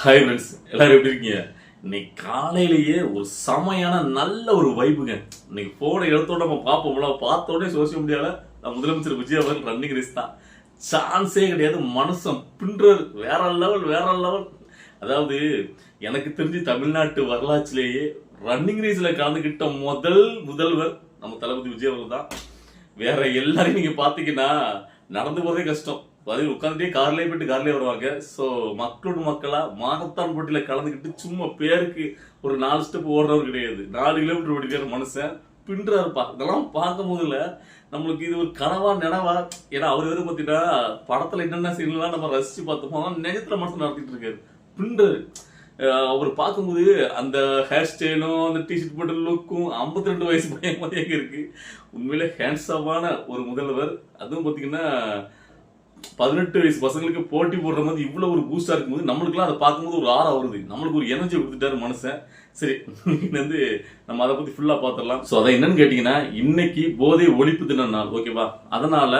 Hi friends, எல்லாரும் எப்படி இருக்கீங்க? இன்னைக்கு காலையிலேயே ஒரு செமையான நல்ல ஒரு வைப்புங்க. இன்னைக்கு போன இடத்தோட நம்ம பார்ப்போம்ல, பார்த்த உடனே சோசியல் மீடியால முதலமைச்சர் விஜய் அவர்கள் ரன்னிங் ரேஸ் தான். சான்ஸே கிடையாது. மனுஷன் பின்றது வேற லெவல், வேற லெவல். அதாவது எனக்கு தெரிஞ்சு தமிழ்நாட்டு வரலாற்றிலேயே ரன்னிங் ரேஸ்ல கலந்துகிட்ட முதல்வர் நம்ம தளபதி விஜய் அவர்கள் தான். வேற எல்லாரையும் நீங்க பாத்தீங்கன்னா நடந்து போறதே கஷ்டம். அதாவது உட்காந்துட்டே கார்லயே போயிட்டு கார்லயே வருவாங்க. ஸோ மக்களோட மக்களா மாரத்தான் போட்டியில கலந்துக்கிட்டு சும்மா பேருக்கு ஒரு 4 ஸ்டெப் ஓடுறவர் கிடையாது. 4 கிலோமீட்டர் ஓடிக்கிற மனுஷன் பின்றாருப்பா. இதெல்லாம் பார்க்கும் போதுல நம்மளுக்கு இது ஒரு கனவா நினைவா. ஏன்னா அவர் வெறும் பார்த்தீங்கன்னா படத்துல என்னென்ன சீன்லாம் நம்ம ரசிச்சு பார்த்தோமோ நிஜத்துல மனசு நடத்திட்டு இருக்காரு. பின்றாரு. அவர் பார்க்கும்போது அந்த ஹேர் ஸ்டைலும் அந்த டிஷர்ட் போட்ட லுக்கும் 52 வயசு பையன் மாதிரியே இருக்கு. உண்மையிலே ஹேண்ட்ஸமான ஒரு முதல்வர். அதுவும் பார்த்தீங்கன்னா 18 வயசு பசங்களுக்கு போட்டி போடுற மாதிரி இவ்வளவு ஒரு பூஸ்டா இருக்கும்போது நம்மளுக்குலாம் அதை பார்க்கும்போது ஒரு ஆறா வருது. நம்மளுக்கு ஒரு எனர்ஜி கொடுத்துட்டாரு மனுஷன். சரி, வந்து நம்ம அதை பத்தி ஃபுல்லா பார்த்துடலாம். ஸோ அதை என்னன்னு கேட்டீங்கன்னா, இன்னைக்கு போதை ஒழிப்பு தின நாள், ஓகேவா? அதனால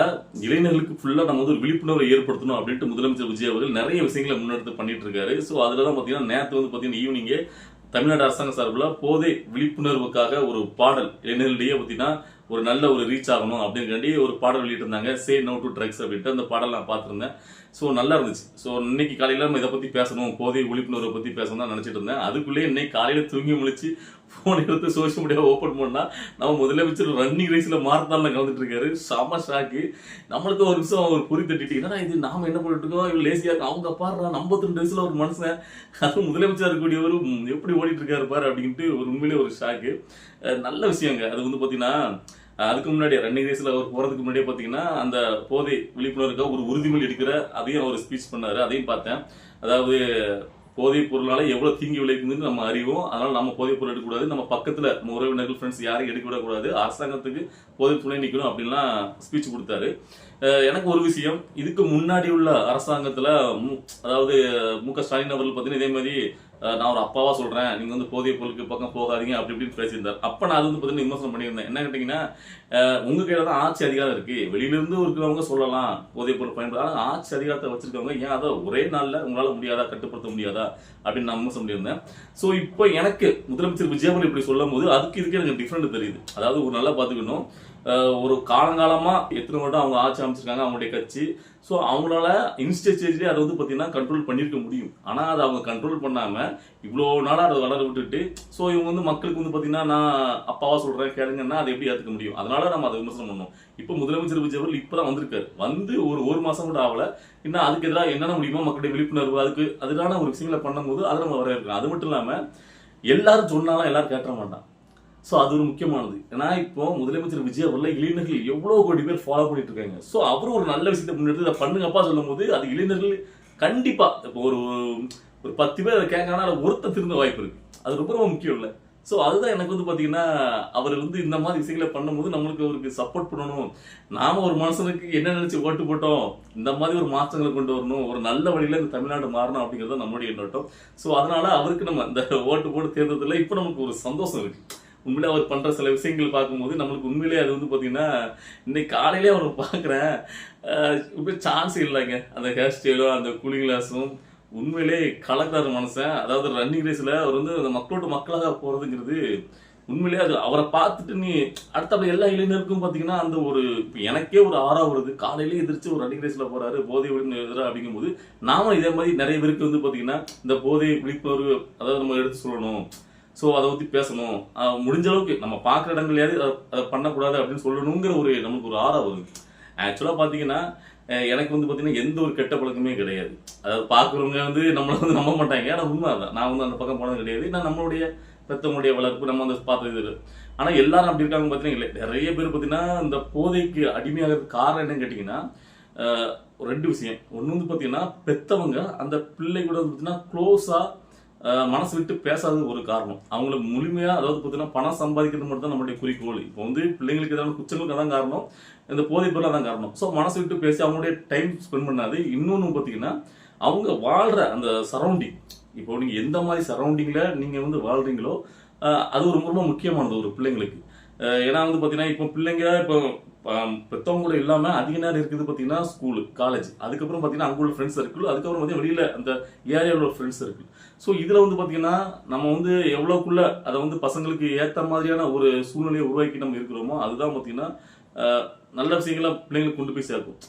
இளைஞர்களுக்கு ஃபுல்லா நம்ம வந்து ஒரு விழிப்புணர்வை ஏற்படுத்தணும் அப்படின்ட்டு முதலமைச்சர் விஜய் அவர்கள் நிறைய விஷயங்களை முன்னெடுத்து பண்ணிட்டு இருக்காரு. ஸோ அதுலதான் பாத்தீங்கன்னா நேற்று வந்து பாத்தீங்கன்னா ஈவினிங்கே தமிழ்நாடு அரசாங்க சார்பில் போதை விழிப்புணர்வுக்காக ஒரு பாடல் இளைஞர்களிடையே பார்த்தீங்கன்னா ஒரு நல்ல ஒரு ரீச் ஆகணும் அப்படின்னுக்காண்டி ஒரு பாடல் வெளியிட்டு இருந்தாங்க, சே நோ டு ட்ரக்ஸ் அப்படின்ட்டு. அந்த பாடல் நான் பார்த்துருந்தேன். ஸோ நல்லா இருந்துச்சு. ஸோ இன்னைக்கு காலையில் நம்ம இதை பற்றி பேசணும், போதை விழிப்புணர்வை பற்றி பேசணும் தான் நினச்சிட்டு இருந்தேன். அதுக்குள்ளேயே இன்னைக்கு காலையில் தூங்கி முழிச்சு ஃபோன் எடுத்து சோஷியல் மீடியா ஓப்பன் பண்ணால் நம்ம முதலமைச்சர் ரன்னிங் ரேஸில் மாரத்தான்ல கலந்துட்டு இருக்காரு. செம ஷாக்கு. நம்மளுக்கு ஒரு நிமிஷம் ஒரு குறி தட்டிட்டு இது நாம என்ன பண்ணிட்டு இருக்கோம், இவ்வளோ லேசியா இருக்கு. அவங்க பாடுறா 52 வயசுல ஒரு மனுஷன், அது முதலமைச்சர் இருக்கக்கூடியவர் எப்படி ஓடிட்டு இருக்காரு பாரு அப்படின்ட்டு ஒரு உண்மையிலே ஒரு ஷாக்கு. நல்ல விஷயங்க. அது வந்து பார்த்தீங்கன்னா அதுக்கு முன்னாடியே ரன்னிங் ரேஸ்ல அவர் போறதுக்கு முன்னாடியே பாத்தீங்கன்னா அந்த போதை விழிப்புணர்வுக்காக ஒரு உறுதிமொழி எடுக்கிற அதையும் அவர் ஸ்பீச் பண்ணாரு. அதையும் பார்த்தேன். அதாவது போதைப் பொருளால எவ்வளவு தீங்கி விளைவிக்குதுன்னு நம்ம அறிவோம். அதனால நம்ம போதைப் பொருள் எடுக்கக்கூடாது, நம்ம பக்கத்துல நம்ம உறவினர்கள் ஃப்ரெண்ட்ஸ் யாரையும் எடுக்க விடக்கூடாது, அரசாங்கத்துக்கு போதை துணை நிக்கணும் அப்படின்லாம் ஸ்பீச் கொடுத்தாரு. எனக்கு ஒரு விஷயம், இதுக்கு முன்னாடி உள்ள அரசாங்கத்துல அதாவது மு.க. ஸ்டாலின் அவர்கள் பார்த்தீங்கன்னா இதே மாதிரி நான் ஒரு அப்பாவா சொல்றேன், நீங்க வந்து போதைப் பொருளுக்கு பக்கம் போகாதீங்க அப்படி இப்படின்னு பேசியிருந்தார். அப்ப நான் அது வந்து பார்த்தீங்கன்னா விமர்சனம் பண்ணியிருந்தேன். என்ன கேட்டீங்கன்னா, உங்க கையில தான் ஆட்சி அதிகாரம் இருக்கு. வெளியில இருந்து இருக்கிறவங்க சொல்லலாம் போதைப் பொருள் பயன்படுத்த, ஆட்சி அதிகாரத்தை வச்சிருக்கவங்க ஏன் அதை ஒரே நாள்ல உங்களால முடியாதா, கட்டுப்படுத்த முடியாதா அப்படின்னு நான் விமர்சனம் பண்ணியிருந்தேன். ஸோ இப்போ எனக்கு முதலமைச்சர் விஜய் அவர்கள் இப்படி சொல்லும் போது அதுக்கு இதுக்கு எனக்கு டிஃபரெண்ட் தெரியுது. அதாவது ஒரு நல்லா பார்த்துக்கணும், ஒரு காலங்காலமா எத்தனை வருடம் அவங்க ஆட்சி அமைச்சிருக்காங்க அவங்களுடைய கட்சி. ஸோ அவங்களால இன்ஸ்டன்ட் ஸ்டேஜ்லேயே அதை வந்து பார்த்தீங்கன்னா கண்ட்ரோல் பண்ணியிருக்க முடியும். ஆனால் அதை அவங்க கண்ட்ரோல் பண்ணாமல் இவ்வளோ நாளாக அதை வளர விட்டுட்டு, ஸோ இவங்க வந்து மக்களுக்கு வந்து பார்த்தீங்கன்னா நான் அப்பாவா சொல்கிறேன் கேளுங்கன்னா அதை எப்படி ஏற்றுக்க முடியும்? அதனால நம்ம அதை விமர்சனம் பண்ணோம். இப்போ முதலமைச்சர் விஜய் அவர்கள் இப்போ தான் வந்திருக்காரு. வந்து ஒரு மாதம் கூட ஆகல. இன்னும் அதுக்கு எதிராக என்னென்ன முடியுமோ மக்களுடைய விழிப்புணர்வு அதுக்கு அதுக்கான ஒரு விஷயங்களை பண்ணும்போது அதை நம்ம வரவேற்கிறோம். அது மட்டும் இல்லாமல் எல்லாரும் சொன்னாலும் எல்லாரும் கேட்ட மாட்டான். ஸோ அது ஒரு முக்கியமானது. ஏன்னா இப்போ முதலமைச்சர் விஜய் அவர்கள் இளைஞர்கள் எவ்வளோ கோடி பேர் ஃபாலோ பண்ணிட்டு இருக்காங்க. ஸோ அவரும் ஒரு நல்ல விஷயத்தை முன்னெடுத்து இதை பண்ணுங்கப்பா சொல்லும் போது அது இளைஞர்கள் கண்டிப்பா இப்போ ஒரு 10 பேர் அதை கேட்கறதுனால ஒருத்தர் திருந்த வாய்ப்பு இருக்கு. அது ரொம்ப ரொம்ப முக்கியம் இல்லை. ஸோ அதுதான் எனக்கு வந்து பார்த்தீங்கன்னா அவர் வந்து இந்த மாதிரி விஷயங்களை பண்ணும்போது நம்மளுக்கு அவருக்கு சப்போர்ட் பண்ணணும். நாம ஒரு மனுஷனுக்கு என்ன நினைச்சு ஓட்டு போட்டோம், இந்த மாதிரி ஒரு மாற்றங்களை கொண்டு வரணும், ஒரு நல்ல வழியில இந்த தமிழ்நாடு மாறணும் அப்படிங்கிறது நம்மளுடைய எண்ணோட்டம். ஸோ அதனால அவருக்கு நம்ம இந்த ஓட்டு போட்டு தேர்ந்ததில்லை. இப்போ நமக்கு ஒரு சந்தோஷம் இருக்கு. உண்மையிலே அவர் பண்ற சில விஷயங்கள் பார்க்கும்போது நம்மளுக்கு உண்மையிலே அது வந்து பார்த்தீங்கன்னா இன்னைக்கு காலையிலே அவரை பார்க்குறேன், இப்போ சான்ஸ் இல்லைங்க. அந்த ஹேர் ஸ்டைலும் அந்த கூலிங் கிளாஸும் உண்மையிலே கலக்கிறார் மனுஷன். அதாவது ரன்னிங் ரேஸில் அவர் வந்து அந்த மக்களோட மக்களாக போகிறதுங்கிறது உண்மையிலே அது அவரை பார்த்துட்டு நீ அடுத்த எல்லா இளைஞருக்கும் பார்த்தீங்கன்னா அந்த ஒரு இப்போ எனக்கே ஒரு ஆறா வருது. காலையிலே எதிர்த்து ஒரு ரன்னிங் ரேஸில் போறாரு போதை விழிப்புணர்வு எதிராக அப்படிங்கும்போது நாம இதே மாதிரி நிறைய பேருக்கு வந்து பார்த்தீங்கன்னா இந்த போதை விழிப்புணர்வு அதாவது நம்ம எடுத்து சொல்லணும். ஸோ அதை பற்றி பேசணும், முடிஞ்ச அளவுக்கு நம்ம பார்க்குற இடங்களையாவது அதை பண்ணக்கூடாது அப்படின்னு சொல்லணுங்கிற ஒரு நமக்கு ஒரு ஆறா வருது. ஆக்சுவலாக பார்த்தீங்கன்னா எனக்கு வந்து பார்த்தீங்கன்னா எந்த ஒரு கெட்ட பழக்கமே கிடையாது. அதாவது பார்க்குறவங்க வந்து நம்மளை வந்து நம்ப மாட்டாங்க. ஆனால் உண்மை அதான், நான் வந்து அந்த பக்கம் போனது கிடையாது. நான் நம்மளுடைய பெத்தவங்களுடைய வளர்ப்பு நம்ம வந்து பார்த்தது இது. ஆனால் எல்லாரும் அப்படி இருக்காங்க பார்த்தீங்கன்னா இல்லை. நிறைய பேர் பார்த்தீங்கன்னா இந்த போதைக்கு அடிமையாகிறதுக்கு காரணம் என்னன்னு கேட்டிங்கன்னா 2 விஷயம். ஒன்று வந்து பார்த்தீங்கன்னா பெத்தவங்க அந்த பிள்ளை கூட பார்த்தீங்கன்னா க்ளோஸாக மனசு விட்டு பேசாதது ஒரு காரணம். அவங்களுக்கு முழுமையா அதாவது பார்த்தீங்கன்னா பணம் சம்பாதிக்கிறது மட்டும் தான் நம்மளுடைய குறிக்கோள். இப்போ வந்து பிள்ளைங்களுக்கு எதாவது குச்சங்களுக்கு அதான் காரணம், இந்த போதைப் பொருள் அதான் காரணம். ஸோ மனசு விட்டு பேசி அவங்களுடைய டைம் ஸ்பெண்ட் பண்ணாது. இன்னொன்று பார்த்தீங்கன்னா அவங்க வாழ்ற அந்த சரௌண்டிங், இப்போ நீங்க எந்த மாதிரி சரௌண்டிங்ல நீங்க வந்து வாழ்றீங்களோ அது ஒரு ரொம்ப முக்கியமானது ஒரு பிள்ளைங்களுக்கு. ஏன்னா வந்து பார்த்தீங்கன்னா இப்போ பிள்ளைங்க இப்போ பெற்றவங்க கூட இல்லாமல் அதிக நேரம் இருக்குது பார்த்தீங்கன்னா ஸ்கூலு, காலேஜ், அதுக்கப்புறம் பார்த்தீங்கன்னா அங்கே உள்ள ஃப்ரெண்ட்ஸ் சர்க்கிள், அதுக்கப்புறம் பார்த்தீங்கன்னா வெளியில் அந்த ஏரியாவில் உள்ள ஃப்ரெண்ட்ஸ் சர்க்கிள். ஸோ இதில் வந்து பார்த்தீங்கன்னா நம்ம வந்து எவ்வளோக்குள்ள அதை வந்து பசங்களுக்கு ஏற்ற மாதிரியான ஒரு சூழ்நிலையை உருவாக்கி நம்ம இருக்கிறோமோ அதுதான் பார்த்தீங்கன்னா நல்ல விஷயங்களை பிள்ளைங்களுக்கு கொண்டு போய் சேர்க்கும்.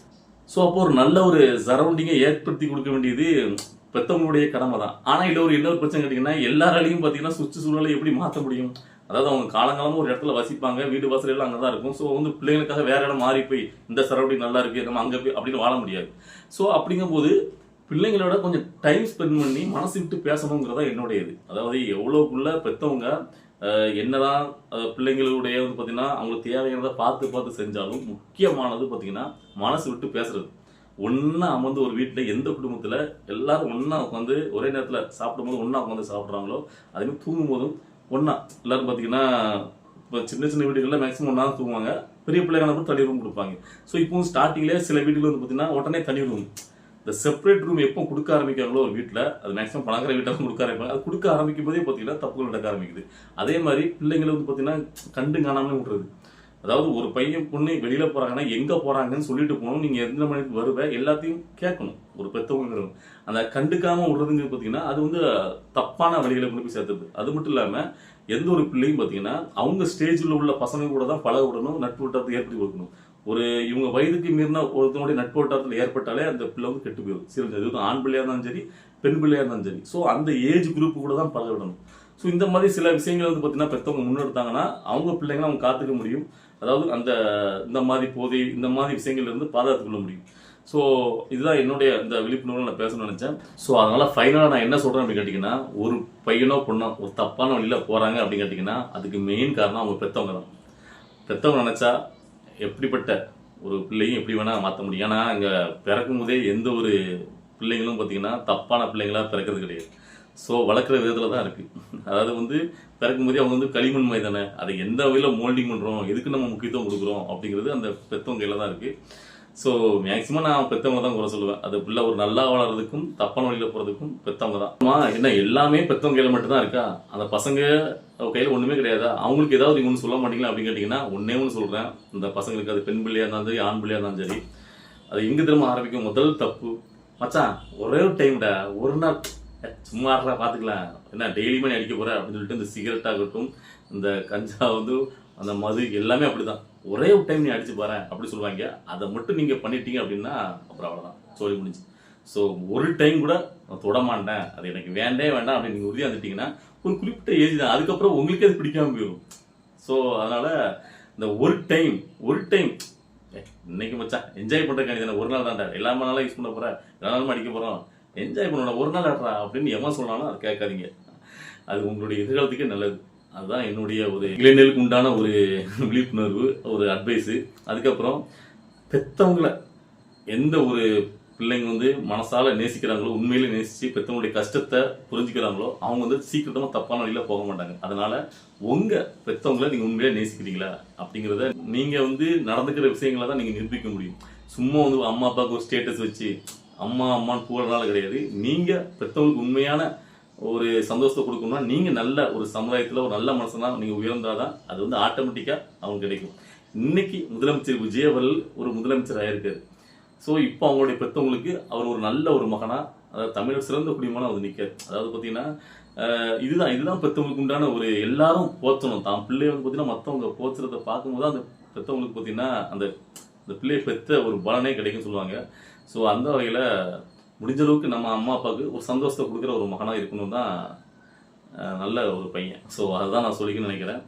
ஸோ அப்போ ஒரு நல்ல ஒரு சரௌண்டிங்கை ஏற்படுத்தி கொடுக்க வேண்டியது பெற்றவங்களுடைய கடமை தான். ஆனால் இதில் இன்னொரு பிரச்சனை கேட்டிங்கன்னா எல்லாராலையும் பார்த்தீங்கன்னா சூழ்நிலை எப்படி மாற்ற முடியும்? அதாவது அவங்க காலங்காலமாக ஒரு இடத்துல வசிப்பாங்க, வீடு வாசல் எல்லாம் அங்கே தான் இருக்கும். ஸோ வந்து பிள்ளைங்களுக்காக வேற இடம் மாறி போய் இந்த சரௌண்டிங் நல்லா இருக்கு நம்ம அங்கே போய் அப்படின்னு வாழ முடியாது. ஸோ அப்படிங்கும்போது பிள்ளைங்களோட கொஞ்சம் டைம் ஸ்பெண்ட் பண்ணி மனசு விட்டு பேசணுங்கிறதா என்னுடைய இது. அதாவது எவ்வளோக்குள்ள பெற்றவங்க என்னதான் பிள்ளைங்களுடைய வந்து பார்த்தீங்கன்னா அவங்களுக்கு தேவையானதை பார்த்து செஞ்சாலும் முக்கியமானது பார்த்தீங்கன்னா மனசு விட்டு பேசுறது. ஒன்றா அமர்ந்து ஒரு வீட்டில் எந்த குடும்பத்தில் எல்லாரும் ஒன்றா உட்காந்து ஒரே நேரத்தில் சாப்பிடும்போது ஒன்றா உட்காந்து சாப்பிட்றாங்களோ அதேமாதிரி தூங்கும் போதும் ஒன்றா எல்லாரும் பார்த்தீங்கன்னா இப்போ சின்ன வீடுகளில் மேக்ஸிமம் ஒன்றா தூங்குவாங்க. பெரிய பிள்ளைங்க தனி ரூம் கொடுப்பாங்க. ஸோ இப்போ ஸ்டார்டிங்லேயே சில வீடுகள் வந்து பார்த்தீங்கன்னா உடனே தனி ரூம், இந்த செப்பரேட் ரூம் எப்போ கொடுக்க ஆரம்பிக்காங்களோ ஒரு வீட்டில், அது மேக்ஸிமம் பணக்கார வீட்டில் கொடுக்க ஆரம்பிப்பாங்க. அது கொடுக்க ஆரம்பிக்கும் போதே பார்த்தீங்கன்னா தப்புகள் நடக்க ஆரம்பிக்குது. அதே மாதிரி பிள்ளைங்களை வந்து பார்த்தீங்கன்னா கண்டு காணாமலே விட்டுறது. அதாவது ஒரு பையன் பொண்ணு வெளியில் போகிறாங்கன்னா எங்கே போகிறாங்கன்னு சொல்லிட்டு போகணும், நீங்கள் எந்த மணிக்கு வருவ எல்லாத்தையும் கேட்கணும் ஒரு பெற்றவங்க. அந்த கண்டுக்காமல் விடுறதுங்கிறது பார்த்தீங்கன்னா அது வந்து தப்பான வழிகளை கொண்டு போய் சேர்த்துது. அது மட்டும் இல்லாமல் எந்த ஒரு பிள்ளையும் பார்த்தீங்கன்னா அவங்க ஸ்டேஜில் உள்ள பசங்க கூட தான் பழக விடணும், நட்பு வட்டாரத்தை ஏற்படுத்தி கொடுக்கணும். ஒரு இவங்க வயதுக்கு மீறினா ஒருத்தனுடைய நட்பு வட்டாரத்தில் ஏற்பட்டாலே அந்த பிள்ளை வந்து கெட்டு போயிடும். சரி, ஆண் பிள்ளையாக இருந்தாலும் சரி, பெண் பிள்ளையாக இருந்தாலும் சரி. ஸோ அந்த ஏஜ் குரூப் கூட தான் பழக விடணும். ஸோ இந்த மாதிரி சில விஷயங்கள் வந்து பார்த்தீங்கன்னா பெற்றவங்க முன்னெடுத்தாங்கன்னா அவங்க பிள்ளைங்களை அவங்க காத்துக்க முடியும். அதாவது இந்த மாதிரி போதை இந்த மாதிரி விஷயங்கள்ல இருந்து பாதுகாத்து கொள்ள முடியும். ஸோ இதுதான் என்னுடைய இந்த விழிப்புணர்வு நான் பேசணும்னு நினைச்சேன். ஸோ அதனால ஃபைனலாக நான் என்ன சொல்றேன் அப்படின்னு கேட்டிங்கன்னா, ஒரு பையனோ பொண்ணோ ஒரு தப்பான வழியில் போறாங்க அப்படின்னு கேட்டிங்கன்னா அதுக்கு மெயின் காரணம் அவங்க பெற்றவங்க தான். பெற்றவங்க நினைச்சா எப்படிப்பட்ட ஒரு பிள்ளையும் எப்படி வேணா மாற்ற முடியும். ஏன்னா இங்கே பிறக்கும் போதே எந்த ஒரு பிள்ளைங்களும் பார்த்தீங்கன்னா தப்பான பிள்ளைங்களா பிறக்கிறது கிடையாது. ஸோ வளர்க்குற விதத்தில் தான் இருக்குது. அதாவது வந்து பிறக்கும் போதே அவங்க வந்து களிமண் மாதிரி தானே, அதை எந்த வகையில் மோல்டிங் பண்ணுறோம், எதுக்கு நம்ம முக்கியத்துவம் கொடுக்குறோம் அப்படிங்கிறது அந்த பெற்றவங்க கையில் தான் இருக்குது. ஸோ மேக்ஸிமம் நான் பெற்றவங்க தான் குறை சொல்லுவேன். அது பிள்ளை ஒரு நல்லா வளர்றதுக்கும் தப்பான வழியில் போகிறதுக்கும் பெற்றவங்க தான். என்ன எல்லாமே பெற்றவங்க கையில் மட்டும்தான் இருக்கா? அந்த பசங்க கையில் ஒன்றுமே கிடையாதா? அவங்களுக்கு ஏதாவது நீங்கள் ஒன்று சொல்ல மாட்டீங்களா அப்படின்னு கேட்டிங்கன்னா ஒன்றே ஒன்று சொல்கிறேன். இந்த பசங்களுக்கு அது பெண் பிள்ளையாக இருந்தாலும் சரி, ஆண் பிள்ளையாக இருந்தாலும் சரி, அது எங்கே திரும்ப ஆரம்பிக்கும்? முதல் தப்பு மச்சான் ஒரே ஒரு டைம்டா, ஒரு நாள் சும்மா பார்த்துக்கலாம், என்ன டெய்லியுமே நீ அடிக்க போற அப்படின்னு சொல்லிட்டு இந்த சிகரெட் ஆகட்டும், இந்த கஞ்சா வந்து அந்த மது எல்லாமே அப்படிதான். ஒரே ஒரு டைம் நீ அடிச்சு பாரு அப்படி சொல்லுவாங்க. அதை மட்டும் நீங்க பண்ணிட்டீங்க அப்படின்னா அப்புறம் அவ்வளவுதான், சொல்லி முடிஞ்சு. ஸோ ஒரு டைம் கூட நான் தொட மாட்டேன், அது எனக்கு வேண்டாம் அப்படின்னு நீங்க உறுதியாக வந்துட்டீங்கன்னா ஒரு குறிப்பிட்ட ஏஜ் தான், அதுக்கப்புறம் உங்களுக்கே அது பிடிக்காம போயிடும். ஸோ அதனால இந்த ஒரு டைம் இன்னைக்கு மச்சான் என்ஜாய் பண்றதுக்கான ஒரு நாள் தான்டா, எல்லா நாளும் யூஸ் பண்ண போற, எல்லா நாளும் அடிக்க போறோம், என்ஜாய் பண்ணணும், ஒரு நாள் ஆடுறா அப்படின்னு எவன் சொன்னாலும் அதை கேட்காதீங்க. அது உங்களுடைய எதிர்காலத்துக்கே நல்லது. அதுதான் என்னுடைய ஒரு இளைஞர்களுக்கு உண்டான ஒரு விழிப்புணர்வு, ஒரு அட்வைஸு. அதுக்கப்புறம் பெற்றவங்களை எந்த ஒரு பிள்ளைங்க வந்து மனசால நேசிக்கிறாங்களோ, உண்மையிலே நேசித்து பெற்றவங்களுடைய கஷ்டத்தை புரிஞ்சுக்கிறாங்களோ அவங்க வந்து சீக்கிரமாக தப்பான வழியில் போக மாட்டாங்க. அதனால உங்கள் பெற்றவங்களை நீங்கள் உண்மையிலே நேசிக்கிறீங்களா அப்படிங்கிறத நீங்கள் வந்து நடந்துக்கிற விஷயங்களை தான் நீங்கள் நிரூபிக்க முடியும். சும்மா வந்து அம்மா அப்பாவுக்கு ஒரு ஸ்டேட்டஸ் வச்சு அம்மான்னு போகிறதுனால கிடையாது. நீங்கள் பெற்றவங்களுக்கு உண்மையான ஒரு சந்தோஷத்தை கொடுக்கணும்னா நீங்கள் நல்ல ஒரு சமுதாயத்தில் ஒரு நல்ல மனசனா நீங்கள் உயர்ந்தாதான் அது வந்து ஆட்டோமேட்டிக்காக அவங்களுக்கு கிடைக்கும். இன்னைக்கு முதலமைச்சர் விஜய் அவர்கள் ஒரு முதலமைச்சர் ஆயிருக்காரு. ஸோ இப்போ அவங்களுடைய பெற்றவங்களுக்கு அவர் ஒரு நல்ல ஒரு மகனா, அதாவது தமிழர் சிறந்த குடிமகனா வந்து நிற்காரு. அதாவது பார்த்தீங்கன்னா இதுதான் பெற்றவங்களுக்கு உண்டான ஒரு எல்லாரும் போற்றணும். தான் பிள்ளைய வந்து பார்த்தீங்கன்னா மற்றவங்க போற்றுறதை பார்க்கும்போது அந்த பெற்றவங்களுக்கு பார்த்தீங்கன்னா அந்த பிள்ளையை பெற்ற ஒரு பலனே கிடைக்கும்னு சொல்லுவாங்க. ஸோ அந்த வகையில் முடிஞ்ச அளவுக்கு நம்ம அம்மா அப்பாவுக்கு ஒரு சந்தோஷத்தை கொடுக்குற ஒரு மகனாக இருக்கணும் தான் நல்ல ஒரு பையன். ஸோ அதுதான் நான் சொல்லிக்கணும்னு நினைக்கிறேன்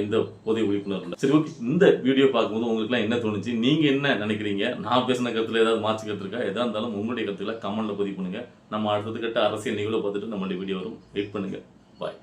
இந்த பொது விழிப்புணர்வு. சரி, ஓகே. இந்த வீடியோ பார்க்கும்போது உங்களுக்குலாம் என்ன தோணுச்சு, நீங்கள் என்ன நினைக்கிறீங்க, நான் பேசின கருத்தில் ஏதாவது மாற்றி கருத்துருக்கா, எதாக இருந்தாலும் உங்களுடைய கருத்துக்களை கமெண்ட்டில் பதிவு பண்ணுங்கள். நம்ம அடுத்தது கட்ட அரசியல் நிகழ்வை பார்த்துட்டு நம்மளுடைய வீடியோ வரும். வெயிட் பண்ணுங்கள். பாய்.